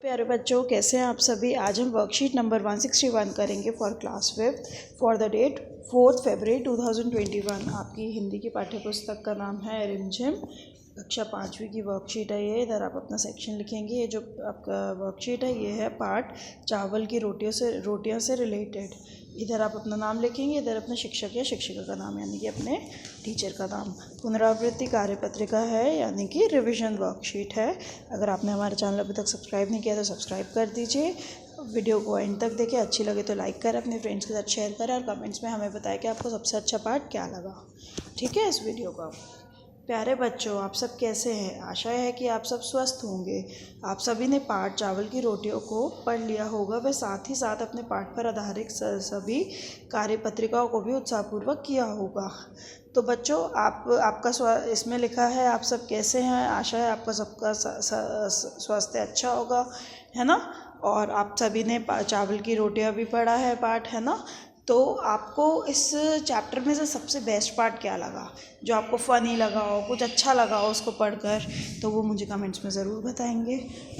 प्यारे बच्चों, कैसे हैं आप सभी। आज हम वर्कशीट नंबर 161 करेंगे for class 5th for the date 4 फरवरी 2021। आपकी हिंदी की पाठ्य पुस्तक का नाम है रिमझिम, कक्षा 5वीं की वर्कशीट है ये। इधर आप अपना सेक्शन लिखेंगे। ये जो आपका वर्कशीट है ये है पाठ चावल की रोटियां से रिलेटेड। इधर आप अपना नाम लिखेंगे, इधर अपने शिक्षक या शिक्षिका का नाम यानी कि अपने टीचर का नाम। पुनरावृत्ति कार्यपत्रिका है यानी कि रिवीजन वर्कशीट है। अगर आपने हमारे चैनल अभी तक सब्सक्राइब नहीं किया तो सब्सक्राइब कर दीजिए। वीडियो को एंड तक देखें, अच्छी लगे तो लाइक करें, अपने फ्रेंड्स के साथ शेयर करें और कमेंट्स में हमें बताएं कि आपको सबसे अच्छा पार्ट क्या लगा। ठीक है, इस वीडियो का। प्यारे बच्चों, आप सब कैसे हैं। आशा है कि आप सब स्वस्थ होंगे। आप सभी ने पाठ चावल की रोटियों को पढ़ लिया होगा, व साथ ही साथ अपने पाठ पर आधारित सभी कार्यपत्रिकाओं को भी उत्साहपूर्वक किया होगा। तो बच्चों, आपका इसमें लिखा है आप सब कैसे हैं। आशा है आपका सबका स्वास्थ्य अच्छा होगा, है ना। और आप सभी ने चावल की रोटियां भी पढ़ा है पाठ, है ना। तो आपको इस चैप्टर में से सबसे बेस्ट पार्ट क्या लगा, जो आपको फ़नी लगा हो, कुछ अच्छा लगा हो उसको पढ़कर, तो वो मुझे कमेंट्स में ज़रूर बताएंगे।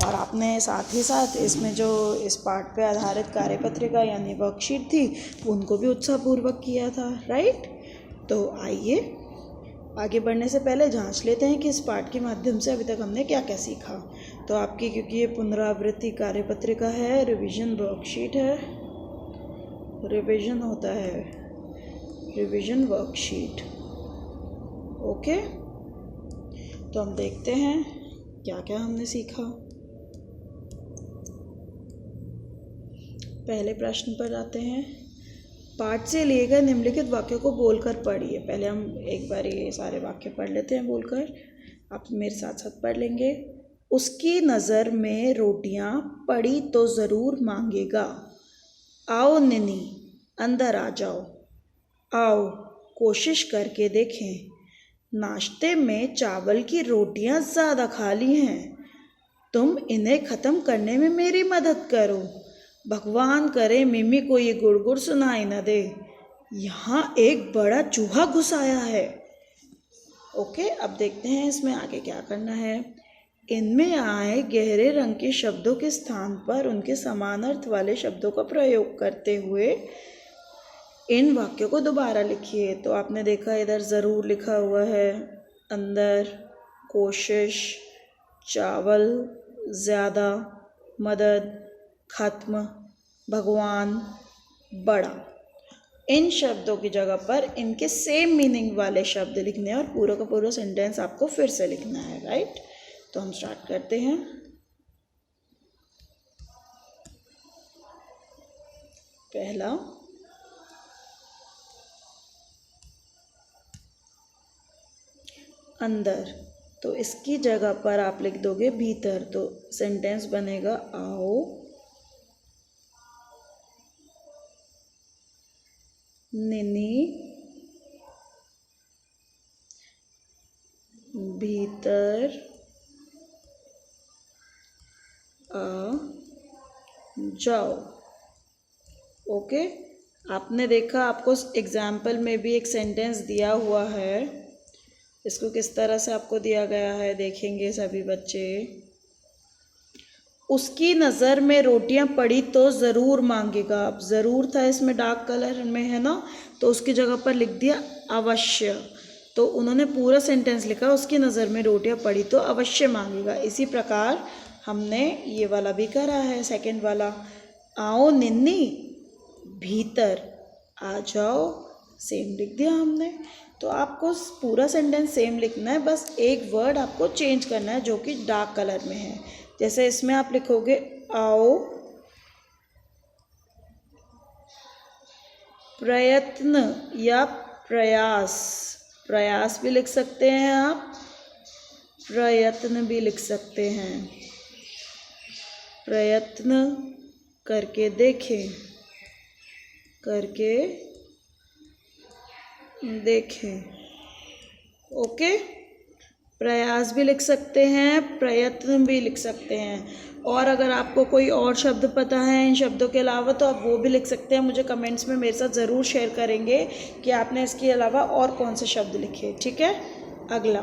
और आपने साथ ही साथ इसमें जो इस पार्ट पे आधारित कार्यपत्रिका यानी वर्कशीट थी उनको भी उत्साहपूर्वक किया था, राइट। तो आइए आगे बढ़ने से पहले जांच लेते हैं कि इस पाठ के माध्यम से अभी तक हमने क्या क्या सीखा। तो आपकी, क्योंकि ये पुनरावृत्ति कार्यपत्रिका है, रिवीजन वर्कशीट है, रिवीजन होता है, रिवीजन वर्कशीट। ओके, तो हम देखते हैं क्या क्या हमने सीखा। पहले प्रश्न पर आते हैं। पाठ से लिए गए निम्नलिखित वाक्यों को बोलकर पढ़िए। पहले हम एक बार ये सारे वाक्य पढ़ लेते हैं बोलकर। आप मेरे साथ साथ पढ़ लेंगे। उसकी नज़र में रोटियां पड़ी तो ज़रूर मांगेगा। आओ निनी, अंदर आ जाओ। आओ, कोशिश करके देखें। नाश्ते में चावल की रोटियां ज़्यादा खाली हैं। तुम इन्हें ख़त्म करने में मेरी मदद करो। भगवान करे मिमी को ये गुड़ सुनाई न दे। यहाँ एक बड़ा चूहा घुस आया है। ओके, अब देखते हैं इसमें आगे क्या करना है। इनमें आए गहरे रंग के शब्दों के स्थान पर उनके समान अर्थ वाले शब्दों का प्रयोग करते हुए इन वाक्यों को दोबारा लिखिए। तो आपने देखा इधर ज़रूर लिखा हुआ है, अंदर, कोशिश, चावल, ज़्यादा, मदद, ख़त्म, भगवान, बड़ा। इन शब्दों की जगह पर इनके सेम मीनिंग वाले शब्द लिखने हैं और पूरा का पूरा सेंटेंस आपको फिर से लिखना है, राइट। तो हम स्टार्ट करते हैं। पहला, अंदर, तो इसकी जगह पर आप लिख दोगे भीतर। तो सेंटेंस बनेगा आओ निनी भीतर आ जाओ। ओके, आपने देखा आपको एग्जाम्पल में भी एक सेंटेंस दिया हुआ है। इसको किस तरह से आपको दिया गया है देखेंगे सभी बच्चे। उसकी नज़र में रोटियां पड़ी तो ज़रूर मांगेगा। अब ज़रूर था इसमें डार्क कलर में, है ना, तो उसकी जगह पर लिख दिया अवश्य। तो उन्होंने पूरा सेंटेंस लिखा, उसकी नज़र में रोटियां पड़ी तो अवश्य मांगेगा। इसी प्रकार हमने ये वाला भी करा है, सेकंड वाला। आओ निन्नी भीतर आ जाओ, सेम लिख दिया हमने। तो आपको पूरा सेंटेंस सेम लिखना है, बस एक वर्ड आपको चेंज करना है जो कि डार्क कलर में है। जैसे इसमें आप लिखोगे आओ प्रयत्न या प्रयास, प्रयास भी लिख सकते हैं आप, प्रयत्न भी लिख सकते हैं। प्रयत्न करके देखें, करके देखें। ओके, प्रयास भी लिख सकते हैं, प्रयत्न भी लिख सकते हैं। और अगर आपको कोई और शब्द पता है इन शब्दों के अलावा तो आप वो भी लिख सकते हैं। मुझे कमेंट्स में मेरे साथ ज़रूर शेयर करेंगे कि आपने इसके अलावा और कौन से शब्द लिखे। ठीक है, अगला,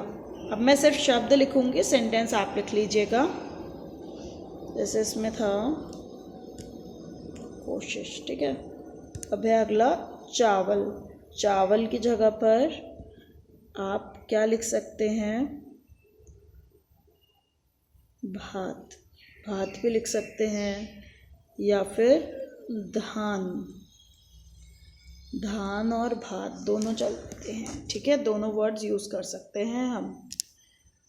अब मैं सिर्फ शब्द लिखूंगी, सेंटेंस आप लिख लीजिएगा। जैसे इसमें था कोशिश, ठीक है। अब है अगला चावल। चावल की जगह पर आप क्या लिख सकते हैं? भात, भात भी लिख सकते हैं, या फिर धान, धान और भात दोनों चलते हैं, ठीक है। दोनों वर्ड्स यूज़ कर सकते हैं हम।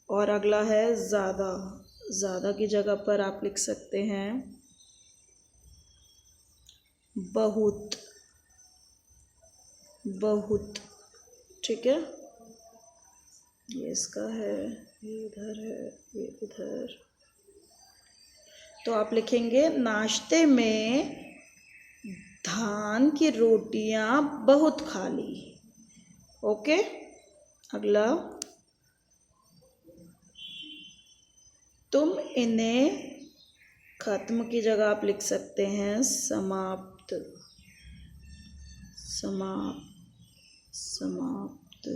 और अगला है ज़्यादा। ज़्यादा की जगह पर आप लिख सकते हैं बहुत, बहुत, ठीक है। ये इसका है, ये इधर है, ये इधर। तो आप लिखेंगे नाश्ते में धान की रोटियां बहुत खा ली। ओके। अगला, तुम इन्हें, खत्म की जगह आप लिख सकते हैं समाप्त, समाप्त, समाप्त,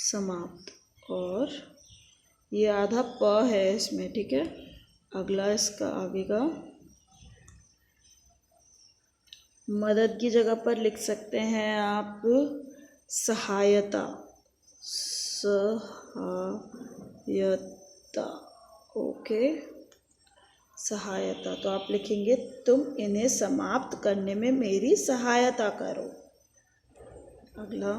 समाप्त। और ये आधा प है इसमें, ठीक है। अगला इसका आगे का, मदद की जगह पर लिख सकते हैं आप सहायता, सहायता, ओके, सहायता। तो आप लिखेंगे तुम इन्हें समाप्त करने में मेरी सहायता करो। अगला,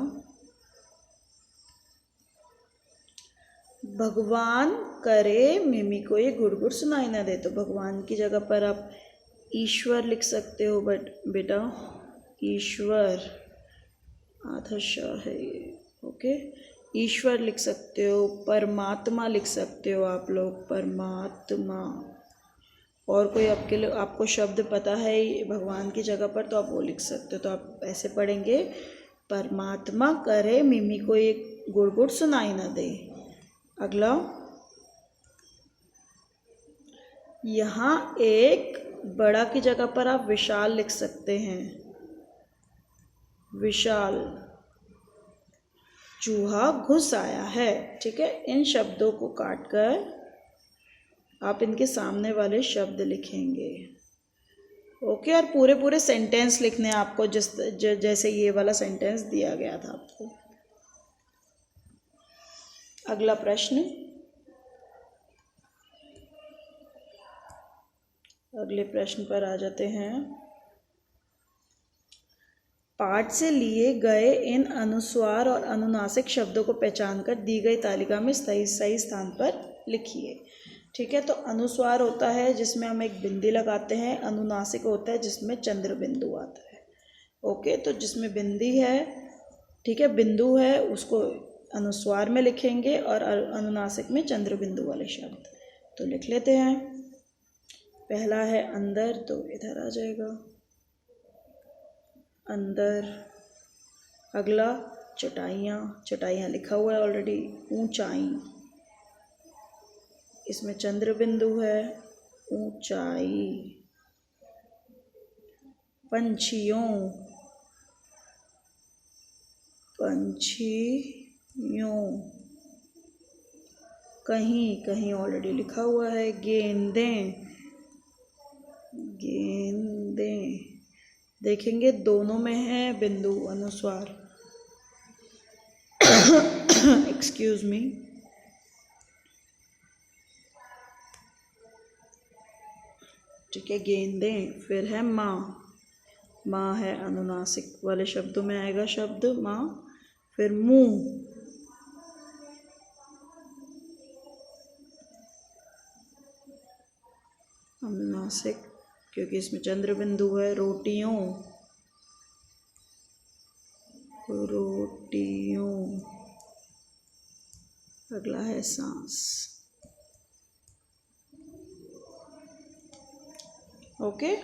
भगवान करे मिमी को ये गुड़गुड़ सुनाई ना दे। तो भगवान की जगह पर आप ईश्वर लिख सकते हो, बट बेटा ईश्वर आधा श है ये, ओके। ईश्वर लिख सकते हो, परमात्मा लिख सकते हो आप लोग, परमात्मा। और कोई आपके लिए आपको शब्द पता है भगवान की जगह पर तो आप वो लिख सकते हो। तो आप ऐसे पढ़ेंगे, परमात्मा करे मिमी को ये गुड़गुड़ सुनाई ना दे। अगला, यहाँ एक बड़ा की जगह पर आप विशाल लिख सकते हैं, विशाल। चूहा घुस आया है, ठीक है। इन शब्दों को काटकर आप इनके सामने वाले शब्द लिखेंगे, ओके। और पूरे पूरे सेंटेंस लिखने हैं आपको, जैसे ये वाला सेंटेंस दिया गया था आपको। अगला प्रश्न, अगले प्रश्न पर आ जाते हैं। पाठ से लिए गए इन अनुस्वार और अनुनासिक शब्दों को पहचान कर दी गई तालिका में सही स्थान पर लिखिए, ठीक है। तो अनुस्वार होता है जिसमें हम एक बिंदी लगाते हैं, अनुनासिक होता है जिसमें चंद्र बिंदु आता है, ओके। तो जिसमें बिंदी है, ठीक है, बिंदु है, उसको अनुस्वार में लिखेंगे और अनुनासिक में चंद्र बिंदु वाले शब्द। तो लिख लेते हैं। पहला है अंदर, तो इधर आ जाएगा अंदर। अगला चटाइयाँ, चटाइयाँ लिखा हुआ है ऑलरेडी। ऊंचाई, इसमें चंद्र बिंदु है, ऊंचाई। पंछियों, पंछियों। कहीं, कहीं ऑलरेडी लिखा हुआ है। गेंदें, गेंदें। देखेंगे दोनों में है बिंदु अनुस्वार, एक्सक्यूज मी। ठीक है, गेंदें। फिर है माँ, माँ है अनुनासिक वाले शब्दों में आएगा शब्द माँ। फिर मुँह, अनुनासिक क्योंकि इसमें चंद्र बिंदु है। रोटियों, रोटियों। अगला है सांस, ओके।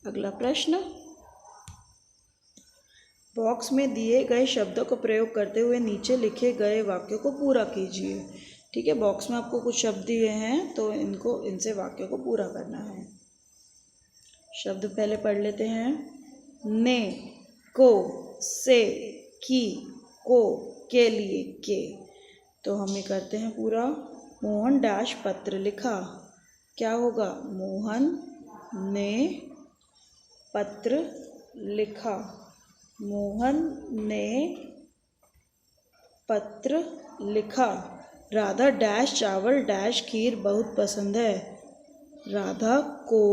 अगला प्रश्न, बॉक्स में दिए गए शब्दों का प्रयोग करते हुए नीचे लिखे गए वाक्यों को पूरा कीजिए, ठीक है। बॉक्स में आपको कुछ शब्द दिए हैं तो इनसे वाक्यों को पूरा करना है। शब्द पहले पढ़ लेते हैं। ने, को, से, की, को, के लिए, के। तो हम ये करते हैं पूरा। मोहन डैश पत्र लिखा। क्या होगा? मोहन ने पत्र लिखा। मोहन ने पत्र लिखा। राधा डैश चावल डैश खीर बहुत पसंद है। राधा को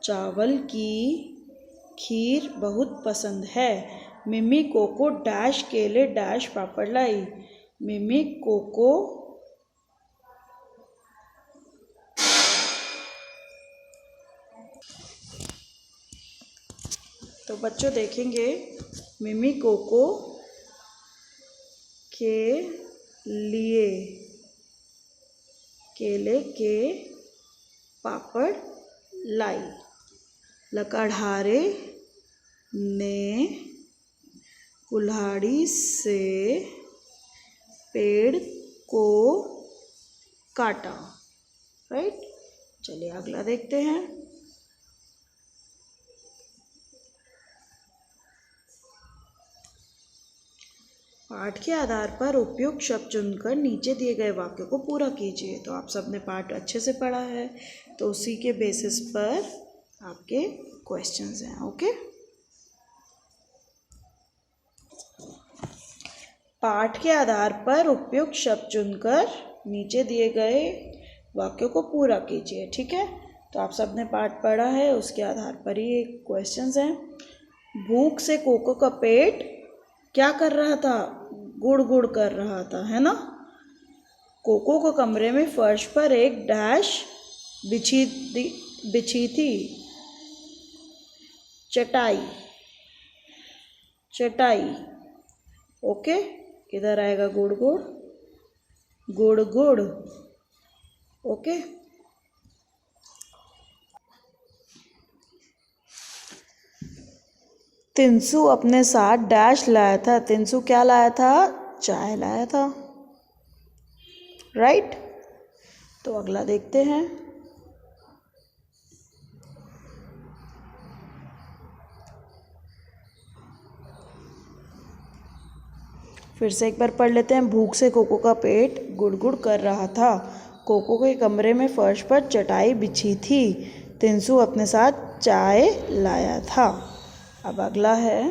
चावल की खीर बहुत पसंद है। मिमी कोको डैश केले डैश पापड़ लाई। मिमी कोको तो बच्चों देखेंगे, मिमी कोको के लिए केले के पापड़ लाई। लकड़हारे ने कुल्हाड़ी से पेड़ को काटा। राइट, चलिए अगला देखते हैं। पाठ के आधार पर उपयुक्त शब्द चुनकर नीचे दिए गए वाक्य को पूरा कीजिए। तो आप सबने पाठ अच्छे से पढ़ा है, तो उसी के बेसिस पर आपके क्वेश्चंस हैं। ओके, पाठ के आधार पर उपयुक्त शब्द चुनकर नीचे दिए गए वाक्यों को पूरा कीजिए। ठीक है, तो आप सबने पाठ पढ़ा है, उसके आधार पर ही क्वेश्चंस हैं। भूख से कोको का पेट क्या कर रहा था? गुड़ गुड़ कर रहा था, है ना। कोको को कमरे में फर्श पर एक डैश बिछी थी। चटाई। चटाई। ओके, किधर आएगा? गुड़ गुड़, गुड़ गुड़। ओके, तिनसु अपने साथ डैश लाया था। तिनसु क्या लाया था? चाय लाया था। राइट, तो अगला देखते हैं। फिर से एक बार पढ़ लेते हैं। भूख से कोको का पेट गुड़गुड़ कर रहा था। कोको के कमरे में फर्श पर चटाई बिछी थी। तिनसु अपने साथ चाय लाया था। अब अगला है,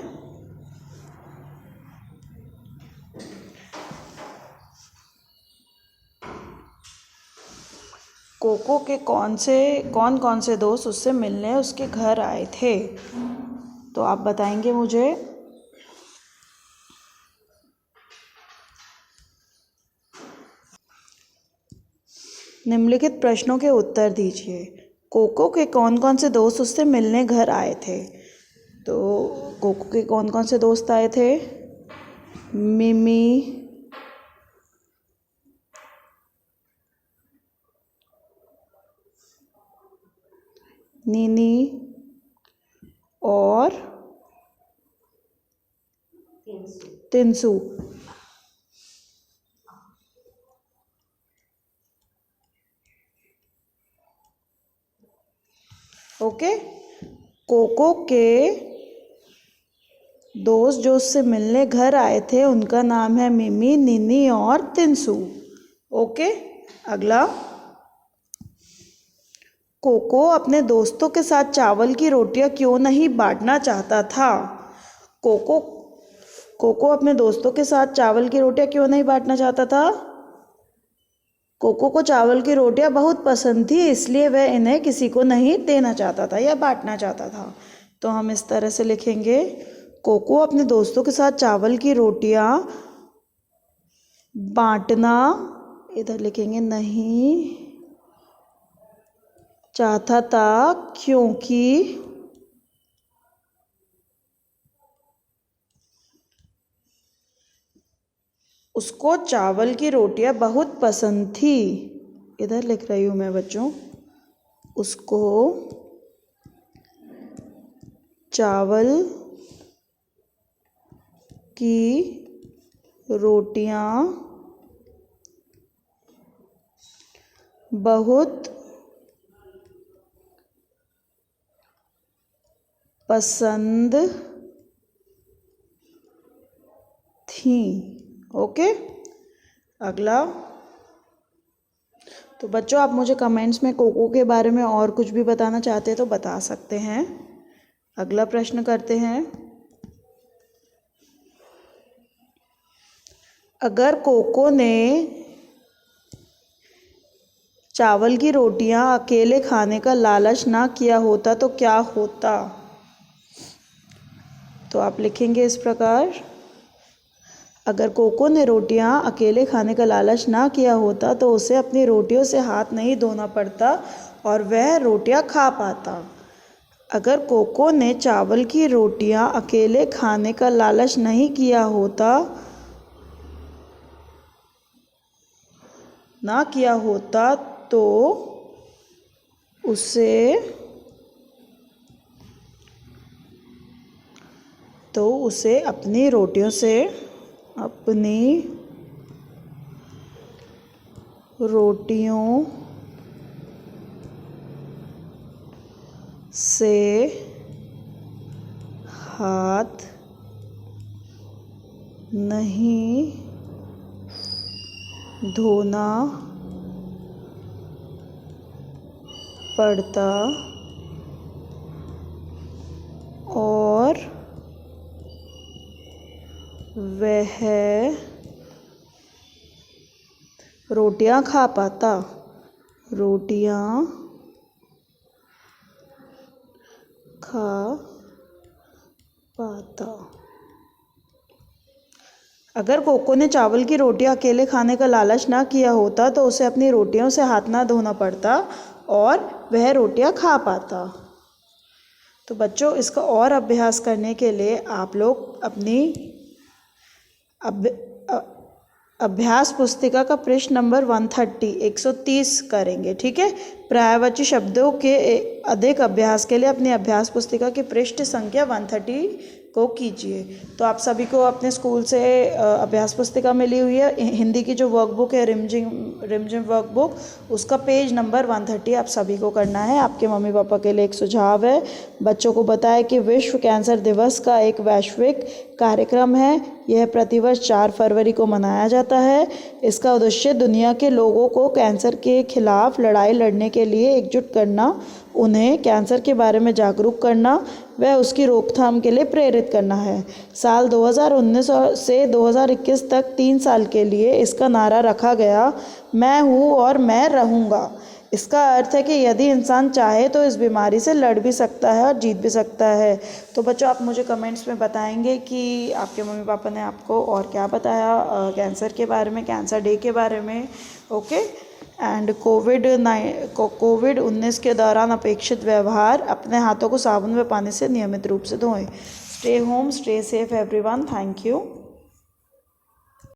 कोको के कौन कौन से दोस्त उससे मिलने उसके घर आए थे। तो आप बताएंगे मुझे। निम्नलिखित प्रश्नों के उत्तर दीजिए। कोको के कौन से दोस्त उससे मिलने घर आए थे। तो कोको के कौन से दोस्त आए थे? मिमी, नीनी और तिनसु। ओके, कोको के दोस्त जो उससे मिलने घर आए थे उनका नाम है मिमी, नीनी और तिनसु। ओके, अगला, कोको अपने दोस्तों के साथ चावल की रोटियां क्यों नहीं बांटना चाहता था। कोको अपने दोस्तों के साथ चावल की रोटियां क्यों नहीं बांटना चाहता था? कोको को चावल की रोटियां बहुत पसंद थी, इसलिए वह इन्हें किसी को नहीं देना चाहता था या बांटना चाहता था। तो हम इस तरह से लिखेंगे, कोको अपने दोस्तों के साथ चावल की रोटियां बांटना, इधर लिखेंगे, नहीं चाहता था क्योंकि उसको चावल की रोटियां बहुत पसंद थी। इधर लिख रही हूँ मैं बच्चों, उसको चावल की रोटियां बहुत पसंद थी। ओके, अगला, तो बच्चों आप मुझे कमेंट्स में कोको के बारे में और कुछ भी बताना चाहते हैं तो बता सकते हैं। अगला प्रश्न करते हैं। अगर कोको ने चावल की रोटियां अकेले खाने का लालच ना किया होता तो क्या होता? तो आप लिखेंगे इस प्रकार। अगर कोको ने रोटियां अकेले खाने का लालच ना किया होता तो उसे अपनी रोटियों से हाथ नहीं धोना पड़ता और वह रोटियां खा पाता। अगर कोको ने चावल की रोटियां अकेले खाने का लालच नहीं किया होता तो उसे अपनी रोटियों से हाथ नहीं धोना पड़ता और वह रोटियां खा पाता। अगर कोको ने चावल की रोटियां अकेले खाने का लालच ना किया होता तो उसे अपनी रोटियों से हाथ ना धोना पड़ता और वह रोटियां खा पाता। तो बच्चों इसका और अभ्यास करने के लिए आप लोग अपनी अभ्यास पुस्तिका का पृष्ठ नंबर 130 करेंगे, ठीक है। पर्यायवाची शब्दों के अधिक अभ्यास के लिए अपनी अभ्यास पुस्तिका की पृष्ठ संख्या 130 को कीजिए। तो आप सभी को अपने स्कूल से अभ्यास पुस्तिका मिली हुई है। हिंदी की जो वर्कबुक है रिमझिम वर्कबुक, उसका पेज नंबर 130 आप सभी को करना है। आपके मम्मी पापा के लिए एक सुझाव है, बच्चों को बताएं कि विश्व कैंसर दिवस का एक वैश्विक कार्यक्रम है। यह प्रतिवर्ष 4 फरवरी को मनाया जाता है। इसका उद्देश्य दुनिया के लोगों को कैंसर के खिलाफ लड़ाई लड़ने के लिए एकजुट करना, उन्हें कैंसर के बारे में जागरूक करना व उसकी रोकथाम के लिए प्रेरित करना है। साल 2019 से 2021 तक 3 साल के लिए इसका नारा रखा गया, मैं हूँ और मैं रहूँगा। इसका अर्थ है कि यदि इंसान चाहे तो इस बीमारी से लड़ भी सकता है और जीत भी सकता है। तो बच्चों आप मुझे कमेंट्स में बताएंगे कि आपके मम्मी पापा ने आपको और क्या बताया कैंसर के बारे में, कैंसर डे के बारे में, ओके। एंड कोविड-19 के दौरान अपेक्षित व्यवहार, अपने हाथों को साबुन व पानी से नियमित रूप से धोएं। Stay home, stay safe everyone. Thank you.